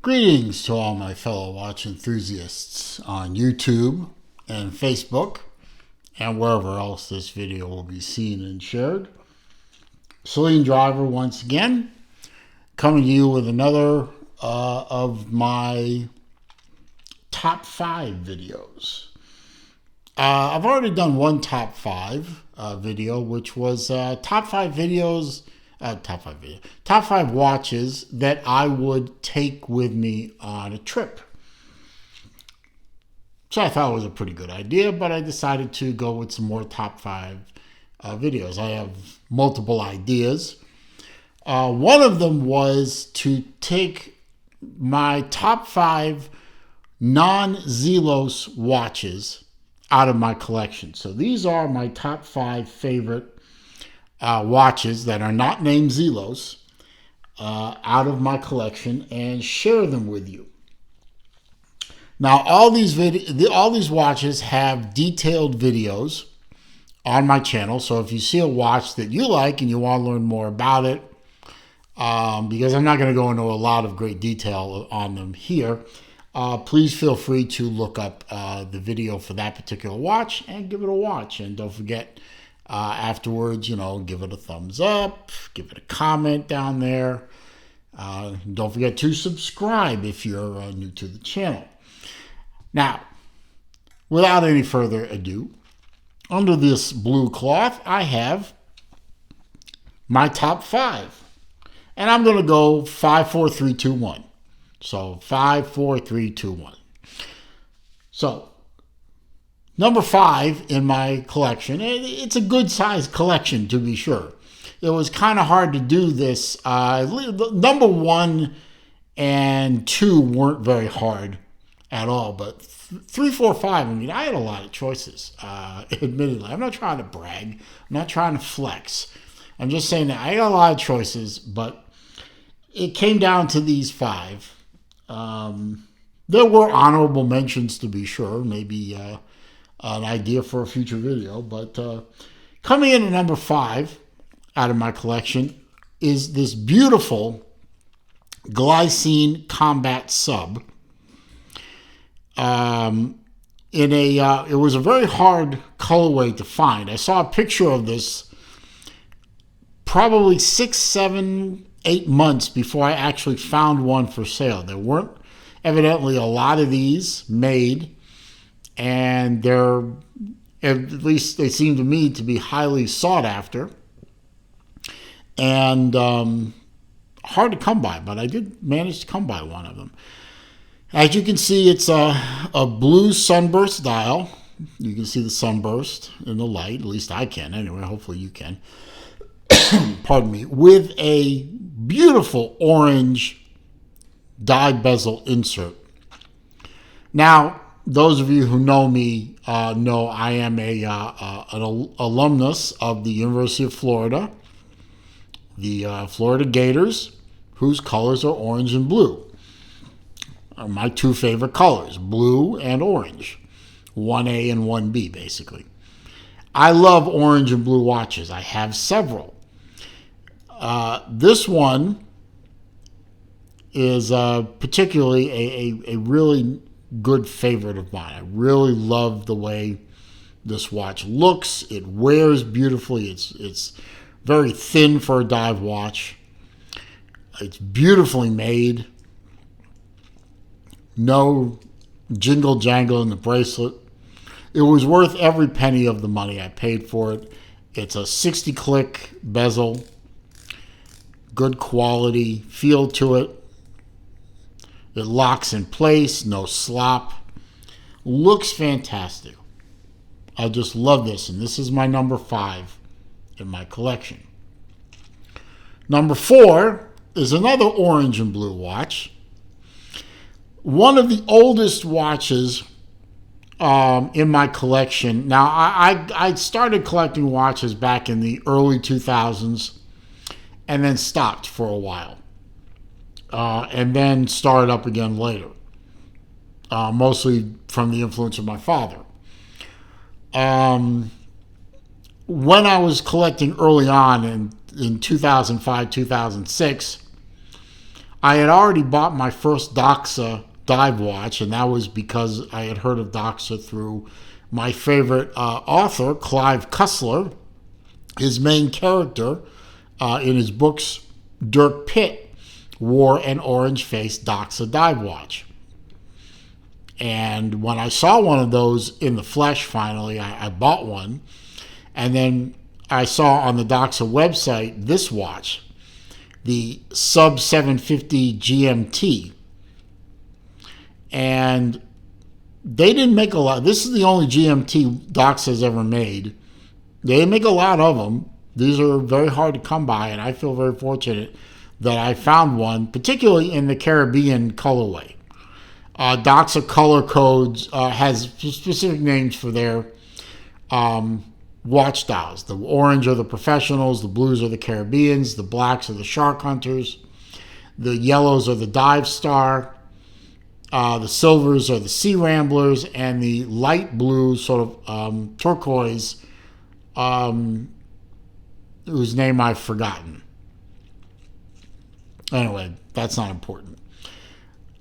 Greetings to all my fellow watch enthusiasts on YouTube and Facebook and wherever else this video will be seen and shared. SaleenDriver once again, coming to you with another of my top 5 videos. I've already done one top 5 video, which was top 5 watches that I would take with me on a trip. So I thought it was a pretty good idea, but I decided to go with some more top 5 videos. I have multiple ideas. One of them was to take my top 5 non-Zelos watches out of my collection. So these are my top 5 favorite watches that are not named Zelos out of my collection and share them with you. Now, all these watches have detailed videos on my channel. So if you see a watch that you like and you want to learn more about it, because I'm not going to go into a lot of great detail on them here, please feel free to look up the video for that particular watch and give it a watch. And don't forget, afterwards, give it a thumbs up, give it a comment down there. Don't forget to subscribe if you're new to the channel. Now, without any further ado, under this blue cloth, I have my top 5. And I'm going to go 5, 4, 3, 2, 1. So 5, 4, 3, 2, 1. So number 5 in my collection, it's a good sized collection to be sure. It was kind of hard to do this. Number 1 and 2 weren't very hard at all, but 3, 4, 5, I had a lot of choices, admittedly. I'm not trying to brag. I'm not trying to flex. I'm just saying that I got a lot of choices, but it came down to these 5. There were honorable mentions to be sure, maybe an idea for a future video, but coming in at number 5 out of my collection is this beautiful glycine combat sub. It was a very hard colorway to find. I saw a picture of this probably 6, 7, 8 months before I actually found one for sale. There weren't evidently a lot of these made, and they're, at least they seem to me, to be highly sought after and hard to come by, but I did manage to come by one of them. As you can see, it's a blue sunburst dial. You can see the sunburst in the light, at least I can anyway, hopefully you can. Pardon me, with a beautiful orange die bezel insert. Now, those of you who know me know I am an alumnus of the University of Florida, the Florida Gators, whose colors are orange and blue. Are my 2 favorite colors, blue and orange, 1A and 1B basically. I love orange and blue watches. I have several. This one is particularly a really good favorite of mine. I really love the way this watch looks. It wears beautifully. It's very thin for a dive watch. It's beautifully made. No jingle jangle in the bracelet. It was worth every penny of the money I paid for it. It's a 60 click bezel. Good quality feel to it. It locks in place, no slop. Looks fantastic. I just love this, and this is my number 5 in my collection. Number 4 is another orange and blue watch. One of the oldest watches in my collection. Now, I started collecting watches back in the early 2000s and then stopped for a while. And then started up again later, mostly from the influence of my father. When I was collecting early on in 2005, 2006, I had already bought my first Doxa dive watch, and that was because I had heard of Doxa through my favorite author, Clive Cussler. His main character in his books, Dirk Pitt, wore an orange-faced Doxa dive watch. And when I saw one of those in the flesh, finally, I bought one. And then I saw on the Doxa website this watch, the Sub 750 GMT. And they didn't make a lot. This is the only GMT Doxa's ever made. They didn't make a lot of them. These are very hard to come by, and I feel very fortunate that I found one, particularly in the Caribbean colorway. Doxa Color Codes has specific names for their watch styles. The orange are the professionals, the blues are the Caribbeans, the blacks are the shark hunters, the yellows are the dive star, the silvers are the sea ramblers, and the light blue, sort of turquoise, whose name I've forgotten. Anyway, that's not important.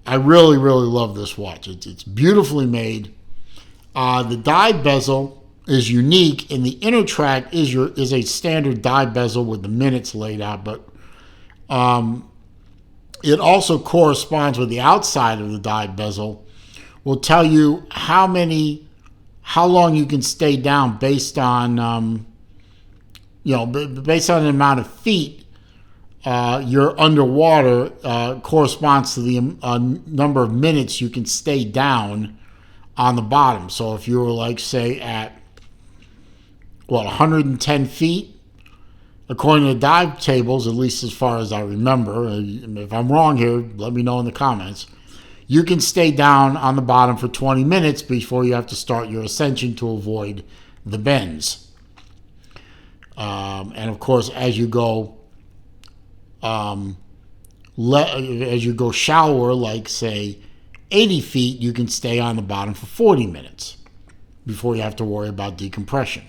I really, really love this watch. It's beautifully made. The dive bezel is unique, and the inner track is a standard dive bezel with the minutes laid out, but it also corresponds with the outside of the dive bezel. Will tell you how long you can stay down based on based on the amount of feet you're underwater, corresponds to the number of minutes you can stay down on the bottom. So if you were, like, say, at 110 feet, according to the dive tables, at least as far as I remember, if I'm wrong here, let me know in the comments, you can stay down on the bottom for 20 minutes before you have to start your ascension to avoid the bends. And of course, as you go shallower, like say 80 feet, you can stay on the bottom for 40 minutes before you have to worry about decompression.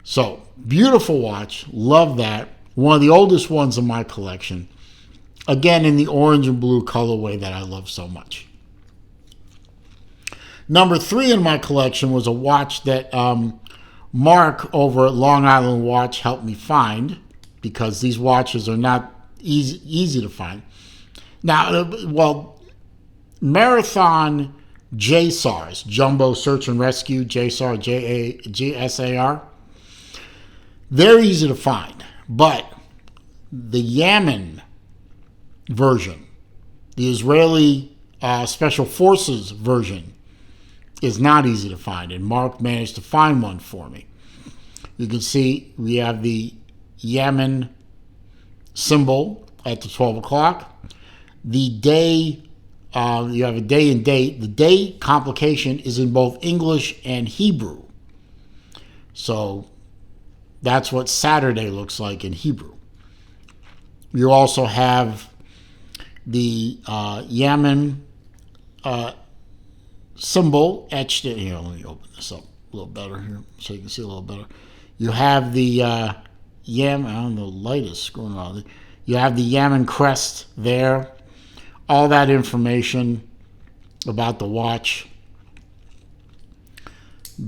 So, beautiful watch. Love that. One of the oldest ones in my collection. Again, in the orange and blue colorway that I love so much. Number 3 in my collection was a watch that Mark over at Long Island Watch helped me find, because these watches are not easy to find. Now, Marathon JSARs, Jumbo Search and Rescue, JSAR, JSAR, they're easy to find. But the Yemen version, the Israeli Special Forces version, is not easy to find, and Mark managed to find one for me. You can see we have the Yemen symbol at the 12 o'clock. The day, you have a day and date. The day complication is in both English and Hebrew. So that's what Saturday looks like in Hebrew. You also have the Yemen symbol etched in here. Let me open this up a little better here so you can see a little better. You have the Yemen, I don't know, the light is screwing around. You have the Yemen crest there. All that information about the watch.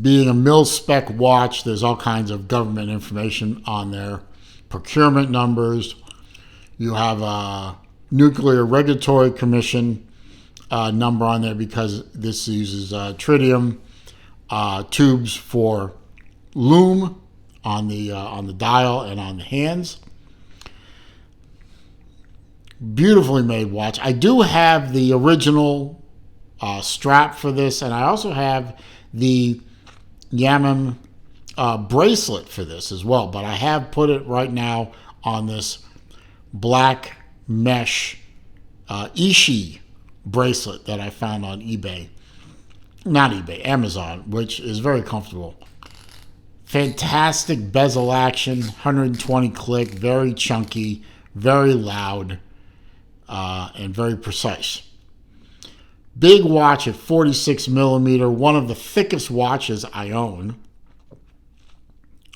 Being a mil-spec watch, there's all kinds of government information on there. Procurement numbers. You have a Nuclear Regulatory Commission number on there, because this uses tritium tubes for lume on the dial and on the hands. Beautifully made watch. I do have the original strap for this, and I also have the Yemen bracelet for this as well, but I have put it right now on this black mesh Ishii bracelet that I found on eBay. Not eBay, Amazon, which is very comfortable. Fantastic bezel action, 120 click, very chunky, very loud, and very precise. Big watch at 46 millimeter, one of the thickest watches I own.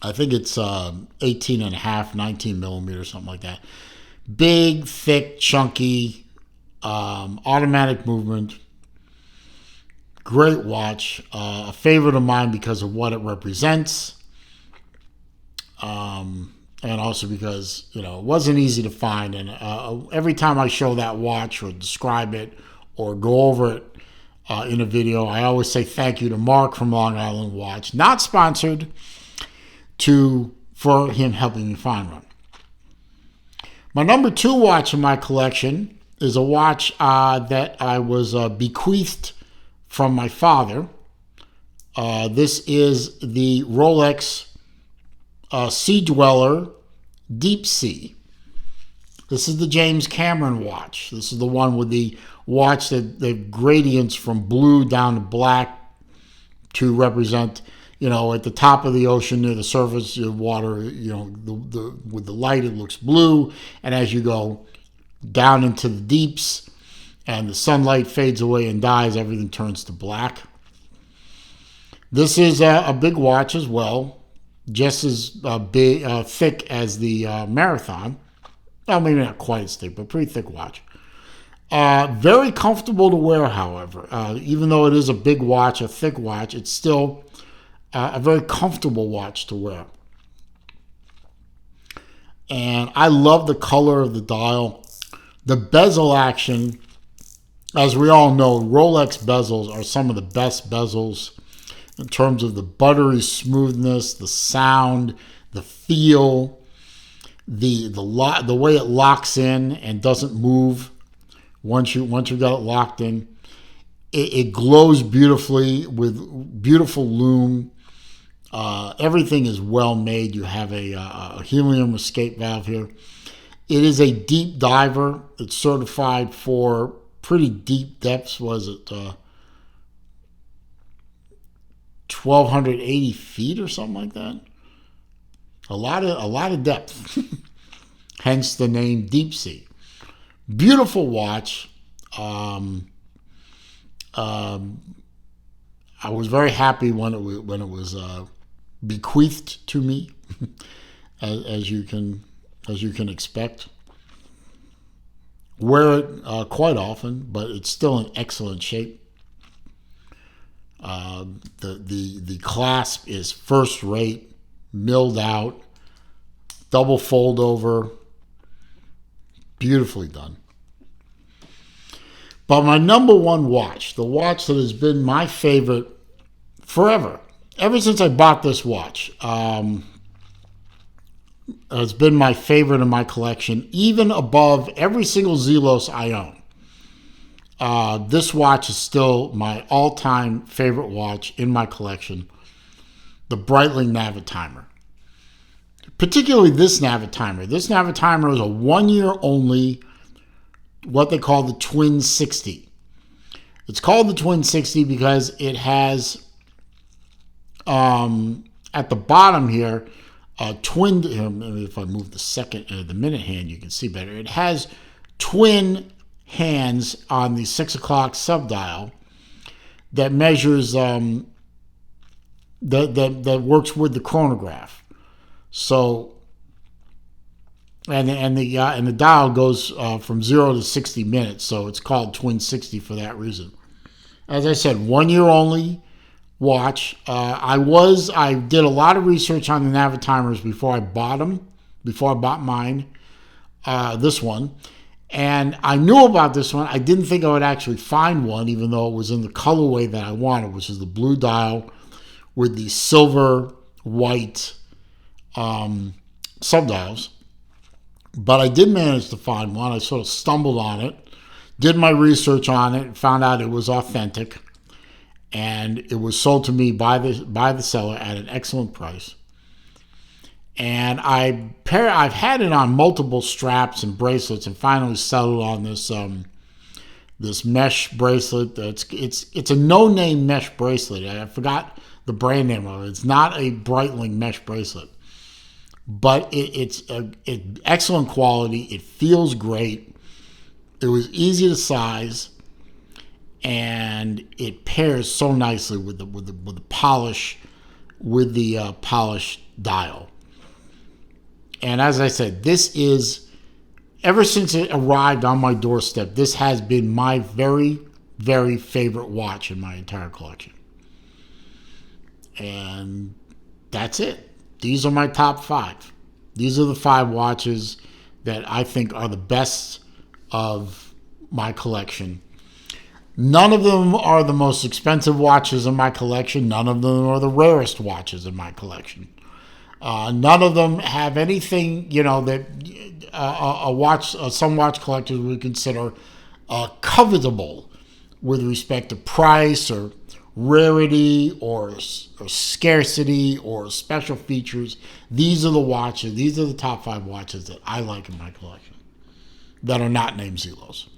I think it's 18 and a half, 19 millimeter, something like that. Big, thick, chunky, automatic movement. Great watch. A favorite of mine because of what it represents. And also because, it wasn't easy to find. And every time I show that watch or describe it or go over it in a video, I always say thank you to Mark from Long Island Watch. Not sponsored, for him helping me find one. My number 2 watch in my collection is a watch that I was bequeathed from my father. This is the Rolex Sea Dweller Deep Sea. This is the James Cameron watch. This is the one with the watch that the gradients from blue down to black to represent, at the top of the ocean near the surface of water, with the light it looks blue, and as you go down into the deeps and the sunlight fades away and dies, everything turns to black. This is a big watch as well, just as thick as the Marathon. Well, maybe not quite as thick, but pretty thick watch. Very comfortable to wear, however. Even though it is a big watch, a thick watch, it's still a very comfortable watch to wear. And I love the color of the dial. The bezel action, as we all know, Rolex bezels are some of the best bezels in terms of the buttery smoothness, the sound, the feel, the way it locks in and doesn't move once you got it locked in. It glows beautifully with beautiful lume. Everything is well made. You have a helium escape valve here. It is a deep diver. It's certified for pretty deep depths. Was it 1,280 feet or something like that? A lot of depth. Hence the name Deep Sea. Beautiful watch. I was very happy when it was bequeathed to me, as you can expect. Wear it quite often, but it's still in excellent shape. The clasp is first rate, milled out, double fold over, beautifully done. But my number 1 watch, the watch that has been my favorite forever, ever since I bought this watch, has been my favorite in my collection, even above every single Zelos I own. This watch is still my all-time favorite watch in my collection, the Breitling Navitimer. Particularly this Navitimer. This Navitimer is a 1-year only, what they call the Twin 60. It's called the Twin 60 because it has, at the bottom here, twin. Maybe if I move the minute hand, you can see better. It has twin hands on the 6 o'clock subdial that measures that works with the chronograph. So and the dial goes from 0 to 60 minutes. So it's called Twin 60 for that reason. As I said, 1 year only watch. I did a lot of research on the Navitimers before I bought them. Before I bought mine, this one. And I knew about this one. I didn't think I would actually find one, even though it was in the colorway that I wanted, which is the blue dial with the silver white subdials. But I did manage to find one. I sort of stumbled on it, did my research on it, and found out it was authentic. And it was sold to me by the seller at an excellent price. And I've had it on multiple straps and bracelets, and finally settled on this this mesh bracelet. It's a no-name mesh bracelet. I forgot the brand name of it. It's not a Breitling mesh bracelet, but it's excellent quality. It feels great. It was easy to size, and it pairs so nicely with the polish, with the polished dial. And as I said, this is ever since it arrived on my doorstep, this has been my very, very favorite watch in my entire collection. And that's it. These are my top 5. These are the 5 watches that I think are the best of my collection. None of them are the most expensive watches in my collection. None of them are the rarest watches in my collection. None of them have anything, that some watch collectors would consider covetable with respect to price or rarity or scarcity or special features. These are the watches. These are the top 5 watches that I like in my collection that are not named Zelos.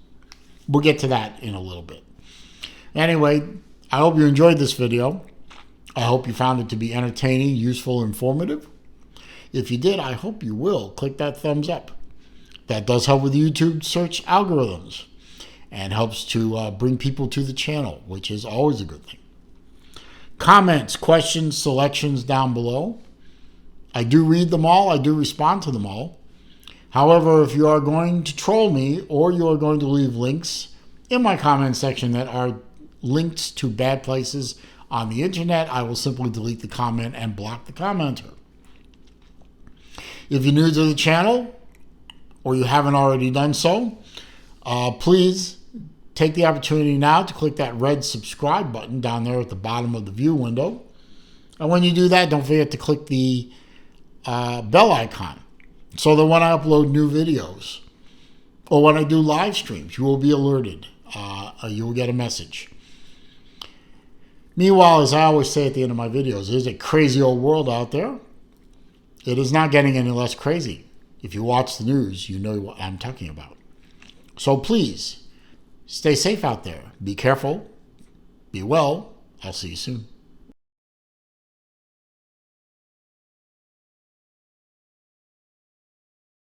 We'll get to that in a little bit. Anyway, I hope you enjoyed this video. I hope you found it to be entertaining, useful, informative. If you did, I hope you will click that thumbs up. That does help with YouTube search algorithms and helps to bring people to the channel, which is always a good thing. Comments, questions, selections down below. I do read them all. I do respond to them all. However, if you are going to troll me or you are going to leave links in my comment section that are links to bad places on the internet, I will simply delete the comment and block the commenter. If you're new to the channel or you haven't already done so, please take the opportunity now to click that red subscribe button down there at the bottom of the view window. And when you do that, don't forget to click the bell icon so that when I upload new videos or when I do live streams, you will be alerted. You will get a message. Meanwhile, as I always say at the end of my videos, there's a crazy old world out there. It is not getting any less crazy. If you watch the news, you know what I'm talking about. So please, stay safe out there. Be careful. Be well. I'll see you soon.